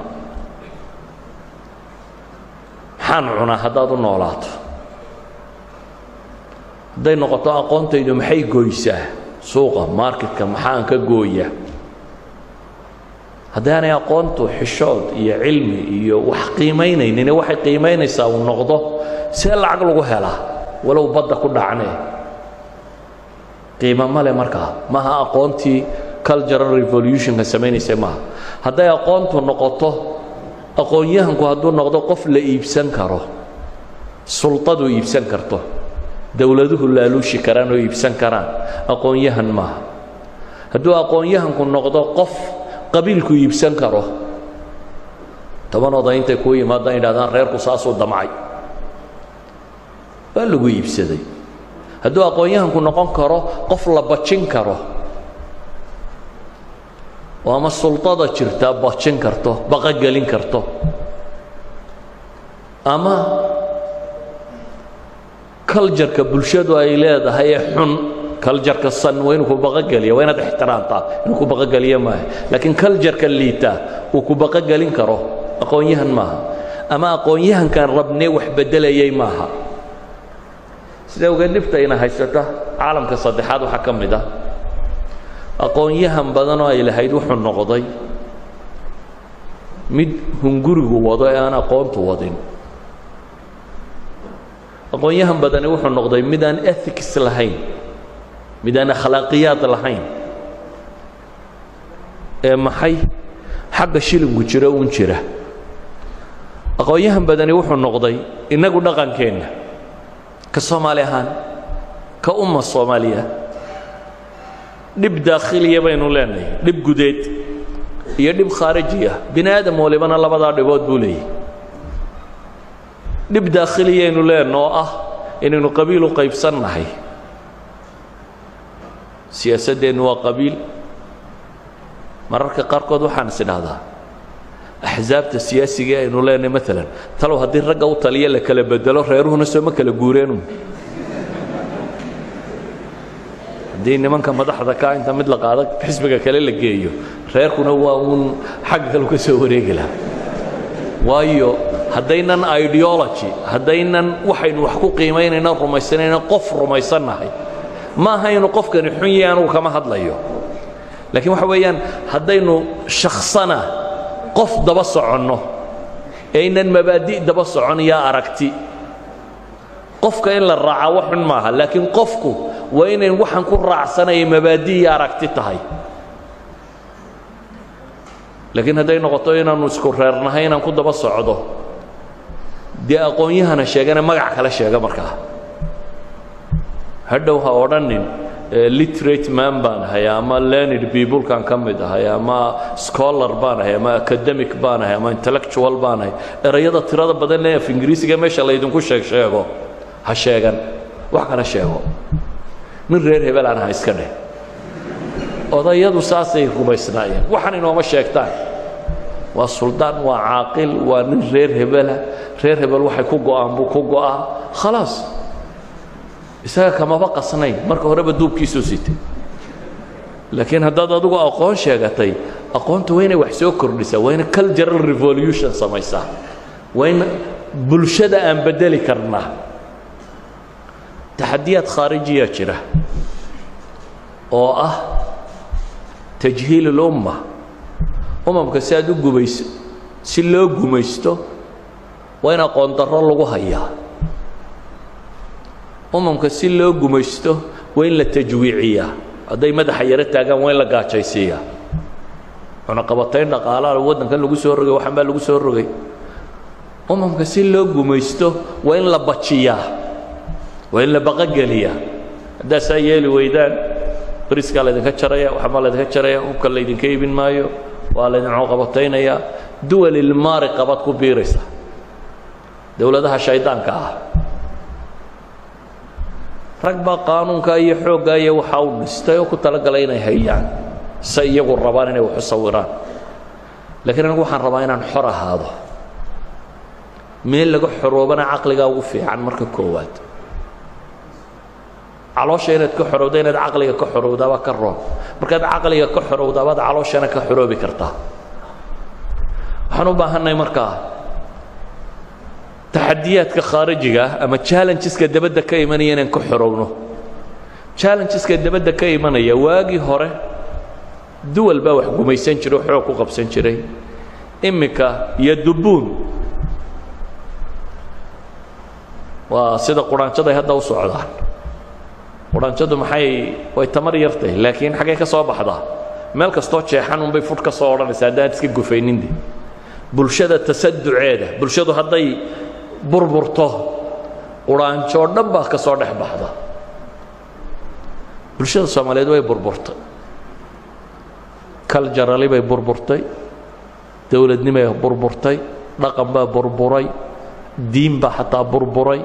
maxaan cunaa haddaad u noolaato hadday noqoto aqoontaydu maxay gooysaa suuqa marketka maxaan ka gooya haddaanay aqoontu xishood iyo cilmi iyo wax qiimaynaynin waxay qiimaynaysaa uu noqdo see lacag lagu helaa walow badda ku dhacnee qiimo male markaa maaha aqoontii cultural revolutionka samaynaysa maaha hadday aqoontu noqoto aqoonyahanku hadduu noqdo qof la iibsan karo sultadu iibsan karto dowladuhu laaluushi karaan oo iibsan karaan aqoonyahan maaha hadduu aqoonyahanku noqdo qof qabiilku iibsan karo toban oday intay kuu yimaadaan yidhahdaan reerku saasuu damcay waa lagu iibsaday hadduu aqoonyahanku noqon karo qof la bajin karo oo ama sultada jirta bajin karto baqagelin karto ama culture-ka bulshadu ay leedahay ee xun culture-ka san waa inuu ku baqageliyo waa inaad ixtiraamtaa inuu ku baqageliyo maaha laakiin culture-ka liita uu ku baqagelin karo aqoonyahan maaha ama aqoonyahankan rabnee wax bedelayay maaha sida uga dhibtayna haysata caalamka saddexaad waxaa ka mid ah aqoonyahan badan oo ay lahayd wuxuu noqday mid hungurigu wado ee aan aqoontu wadin aqoonyahan badani wuxuu noqday mid aan ethics lahayn mid aan akhlaaqiyaad lahayn ee maxay xagga shilinku jira uun jira aqoonyahan badani wuxuu noqday inagu dhaqankeenna ka Soomaali ahaan ka umma Soomaaliya dhib daakhiliya baynu leenahay dhib gudeed iyo dhib khaarijiya bini aadam walibana labadaa dhibood buu leeyahay dhib daakhiliya aynu leenahay oo ah inaynu qabiil u qaybsannahay siyaasadeennu waa qabiil mararka qaarkood waxaan is idhaahdaa axsaabta siyaasiga aynu leenahay maalan talow haddii ragga u taliya la kala bedelo reeruhuna soo ma kala guureenu haddii nimanka madaxda ka inta mid la qaado xisbiga kale la geeyo reerkuna waa uun xagga kale ka soo wareegi lahaa waayo haddaynan ideology haddaynan waxaynu wax ku qiimaynayna rumaysanayna qof rumaysannahay ma aha inuu qofkani xun yahay anugu kama hadlayo laakiin waxa weeyaan haddaynu shakhsana qof daba soconno aynan mabaadi' daba socon yaa aragti qofka in la raaca wax xun maaha laakiin qofku waa inayn waxaan ku raacsanaya mabaadi' iyo aragti tahay laakiin hadday noqoto inaanu isku reernahay inaan ku daba socdo dee aqoonyahana sheegana magac kale sheega markaa hadhow ha odhanin literate man baan ahay ama learned people kan ka mid ahay ama scholar baan ahay ama academic baan ahay ama intellectual baan ahay erayada tirada badan ee af ingiriisiga meesha laydinku sheego ha sheegan wax kale sheego min reer hebel aan ahay iska dheh odayadu saasay rumaysnaayeen waxaan inooma sheegtaan waa suldaan waa caaqil waa nin reer hebela reer hebel waxay ku go'aan buu ku go'aa khalaas isaga kamaba qasnayn marka horeba duubkiisuu sitay laakiin haddaad adigu aqoon sheegatay aqoontu waa inay wax soo kordhisaa waa inay cultural revolution samaysaa waa in bulshada aan bedeli karnaa taxadiyaad khaarijiya jira oo ah tajhiil ulumma كساد جوميس سلو جوميستو وين قندر الله هيا كسلو جوميستو وين التجويعية هذا مدى حيرتها كان وين لقاتشيسية أنا قبضتين قال ودنا كان لقوا سور رجع وحمل لقوا سور رجع كسلو جوميستو وين لبتشيا وين لبقجليا ده سيل ويدان بريسك على ذيك الشرية وحمل ذيك الشرية وكل يدين كيبين مايو وعلى قبضتين يا دول المارق قبض كبيرسة دولتها شيطان كاه ركبة قانون كاي حوق جاي وحاول نستيو كنت لقلينا هيان سيقوا الربانين وحصوران لكن أنا وحن ربانين حرة هذا مين اللي حروبنا عقل جاو في عن مركب كوات علوش هنا كحرو دينا عقلي كحرو ده بكره مركب عقلي كحرو ده بعد علوش أنا كحرو بكرته حنو بهنا مركب تحديات كخارجية أما challenges كدبدة كيمانية نكحرونه challenges كدبدة كيمانية واجي هره دول بوح قميسين شرو حقوق قبسين شري إمك يدبون وصدق قرآن شده هذا وصعدان قرآن شده محي ويتمر يرته لكن حقيقة صواب حدا مالك استوتش حنون بيفوت كصورة لسادات كيجو فينين دي بلشدة تسدع عادة بلشدة هذا burburto quraanjo dhan baa ka soo dhex baxda bulshada Soomaaliyeed way burburtay culturally bay burburtay dawladnimay burburtay dhaqan baa burburay diin baa xataa burburay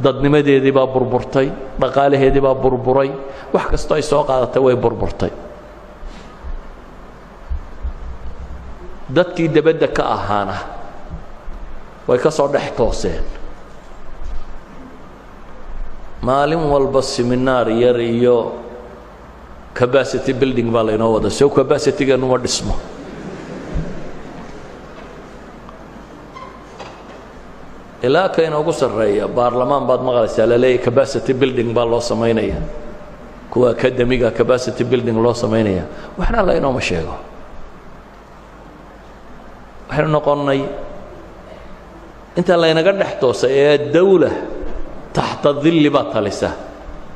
dadnimadeedii baa burburtay dhaqaalaheedii baa burburay wax kasta ay soo qaadatay way burburtay dadkii dabadda ka ahaana way ka soo dhex tooseen maalin walba seminar yar iyo capacity building baa la inoo wada soo capacity-ga numa dhismo ilaa ka inoogu sarreeya baarlamaan baad maqlaysaa la leeyahay capacity building baa loo samaynaya kuwa academiga capacity building loo samaynaya waxna la inooma sheego waxaynu noqonnay inta la inaga dhex toosay ee dawla taxta dhilli baa talisa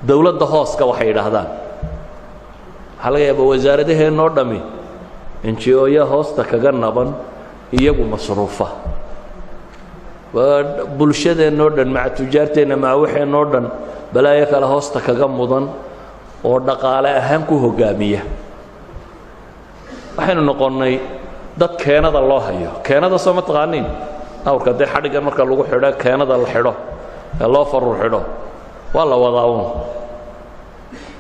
dawladda hooska waxay yidhaahdaan waxaa laga yaabaa wasaaradaheennoo dhammi NGO-ya hoosta kaga naban iyagu masruufa waa bulshadeennoo dhan maca tujaarteenna maca waxeennoo dhan balaayo kale hoosta kaga mudan oo dhaqaale ahaan ku hoggaamiya waxaynu noqonnay dad keenada loo hayo keenada soo ma taqaaniin awrka dee xadhigan marka lagu xidho keenada la xidho ee loo faruur xidho waa la wadaa uun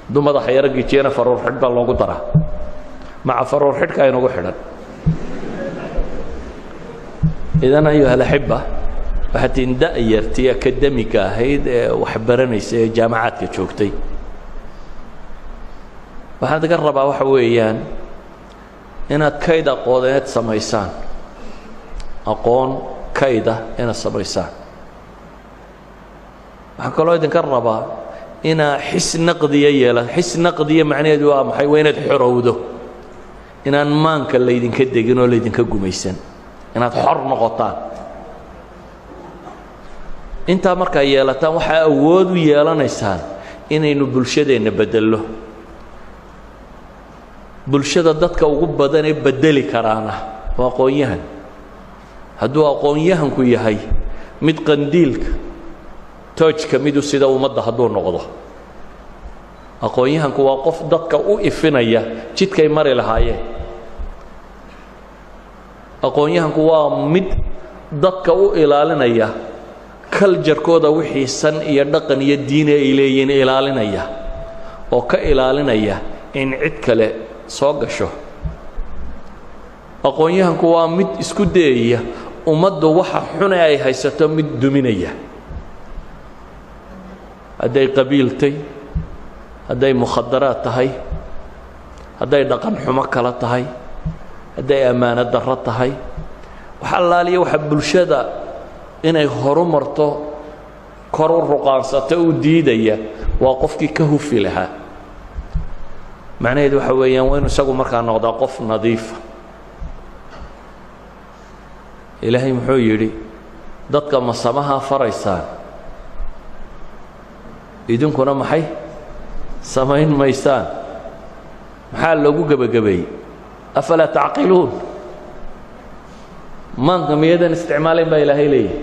hadduu madaxa yaro gijiyana faruur xidh baa loogu daraa maca faruur xidhka aynugu xidhan idan ayuha alaxiba waxaad tiin da'yartii akademiga ahayd ee waxbaranaysa ee jaamacaadka joogtay waxaan idinka rabaa waxa weeyaan inaad kayd aqooneed samaysaan aqoon kayda inaad samaysaan waxaan kaloo idinka rabaa inaa xis naqdiya yeelan xis naqdiya macnaheedu waa maxay waa inaad xorowdo inaan maanka laydinka degin oo laydinka gumaysan inaad xor noqotaan intaa markaa yeelataan waxaa awood u yeelanaysaan inaynu bulshadeenna bedello bulshada dadka ugu badan ee bedeli karaana waa aqoon-yahan hadduu aqoon-yahanku yahay mid qandiilka toojka midu sida ummadda hadduu noqdo aqoon-yahanku waa qof dadka u ifinaya jidkay mari lahaayeen aqoon-yahanku waa mid dadka u ilaalinaya kaljarkooda wixii san iyo dhaqan iyo diin ay leeyihiin ilaalinaya oo ka ilaalinaya in cid kale soo gasho aqoon-yahanku waa mid isku dayaya ummaddu waxa xun ay haysato mid duminaya hadday qabiiltay hadday mukhadaraad tahay hadday dhaqan xumo kala tahay hadday ammaanad darro tahay waxa allaaliya waxa bulshada inay horumarto kor u ruqaansato u diidaya waa qofkii ka hufi lahaa macnaheedu waxa weeyaan waa inuu isagu markaa noqdaa qof nadiifa ilaahay muxuu yidhi dadka ma samaha faraysaan idinkuna maxay samayn maysaan maxaa loogu gebagabeeyey afalaa tacqiluun maanka miyadan isticmaalayn baa ilaahay leeyahay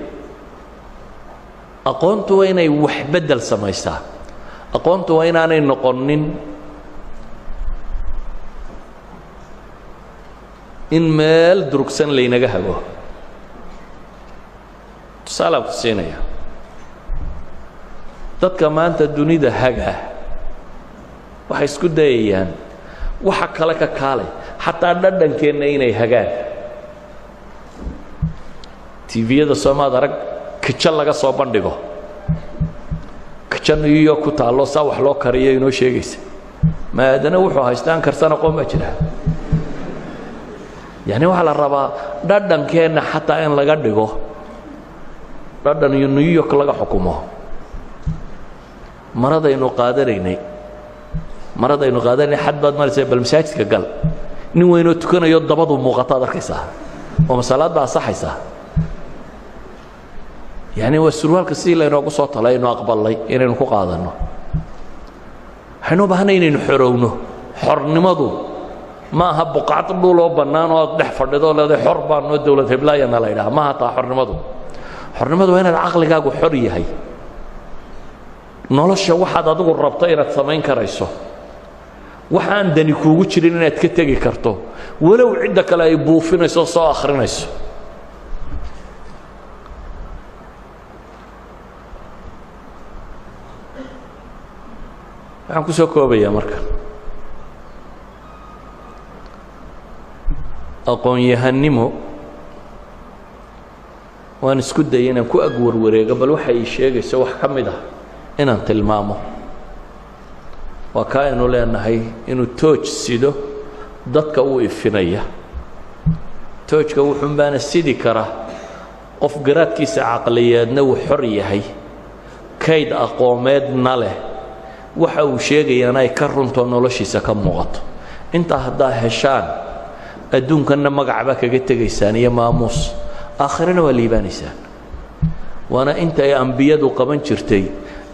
aqoontu waa inay wax beddel samaysaa aqoontu waa inaanay noqonin in meel durugsan laynaga hago tusaalaan ku siinaya dadka maanta dunida haga waxay isku dayayaan waxa kale ka kaalay xataa dhadhankeenna inay hagaan tviyada soomaad arag kijan laga soo bandhigo kijan iyo ku taallo saa wax loo kariyo inoo sheegaysa maadana wuxuu haystaan karsan aqoon baa jira yani waxaa la rabaa dhadhankeenna xataa in laga dhigo dhadhan iyo new york laga xukumo maradaynu qaadanaynay xad baad maraysaa bal masaajidka gal nin weynoo tukanayo dabadu muuqataad arkaysaa oo masalaad baa asaxaysaa yani waa surwaalka sidii laynoogu soo talay aynu aqbalnay inaynu ku qaadanno waxaynu u baahanay inaynu xorowno xornimadu ma aha buqacad dhuloo bannaan oo aad dhex fadhido leedahay xor baanoo dawlad heblaayana la ydhaha ma aha taa xornimadu xornimadu waa inaad caqligaagu xor yahay nolosha waxaad adigu rabto inaad samayn karayso waxaan dani kuugu jirin inaad ka tegi karto walow cidda kale ay buufinayso soo akhrinayso waxaan ku soo koobayaa marka aqoon-yahannimo waan isku dayay inaan ku ag warwareego bal waxa ay sheegayso wax ka mid ah inaan tilmaamo waa kaa aynu leenahay inuu tooj sido dadka u ifinaya toojka wuxuun baana sidi kara qof garaadkiisa caqliyeedna uu xor yahay kayd aqoomeedna leh waxa uu sheegayaana ay ka runto noloshiisa ka muuqato intaa haddaa heshaan adduunkanna magacbaa kaga tegaysaan iyo maamuus aakhirana waa liibaanaysaan waana inta ay ambiyadu qaban jirtay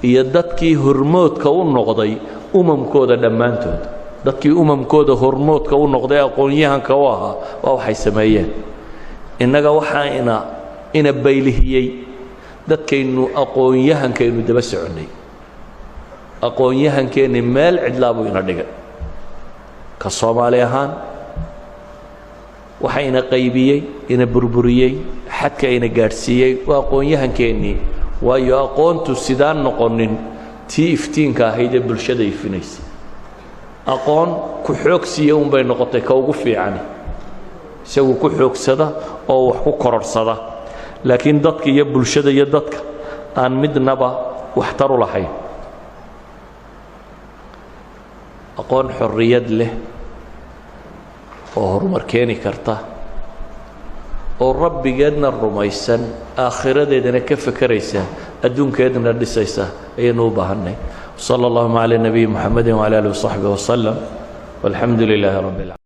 iyo dadkii hormoodka u noqday umamkooda dhammaantood dadkii umamkooda hormoodka u noqday aqoon-yahanka u ahaa waa waxay sameeyeen innaga waxaa ina baylihiyey dadkaynu aqoon-yahankaynu daba soconnay aqoon-yahankeenni meel cidlaa buu ina dhigay ka soomaali ahaan waxa ina qaybiyey ina burburiyey xadka ina gaadhsiiyey waa aqoon-yahankeennii waayo aqoontu sidaan noqonin tii iftiinka ahayd ee bulshada ifinaysay aqoon ku xoogsiiya unbay noqotay ka ugu fiicani isagu ku xoogsada oo wax ku kororhsada laakiin dadka iyo bulshada iyo dadka aan midnaba waxtar u lahayn aqoon xorriyad leh oo horumar keeni karta oo rabbigeedna rumaysan aakhiradeedana ka fekeraysa adduunkeedna dhisaysa ayaynu u baahannay sala allahuma cala nabiyi muxamedin wcala alihi wasaxbihi wasalam walxamdu lilaahi rabbi alcaalamiin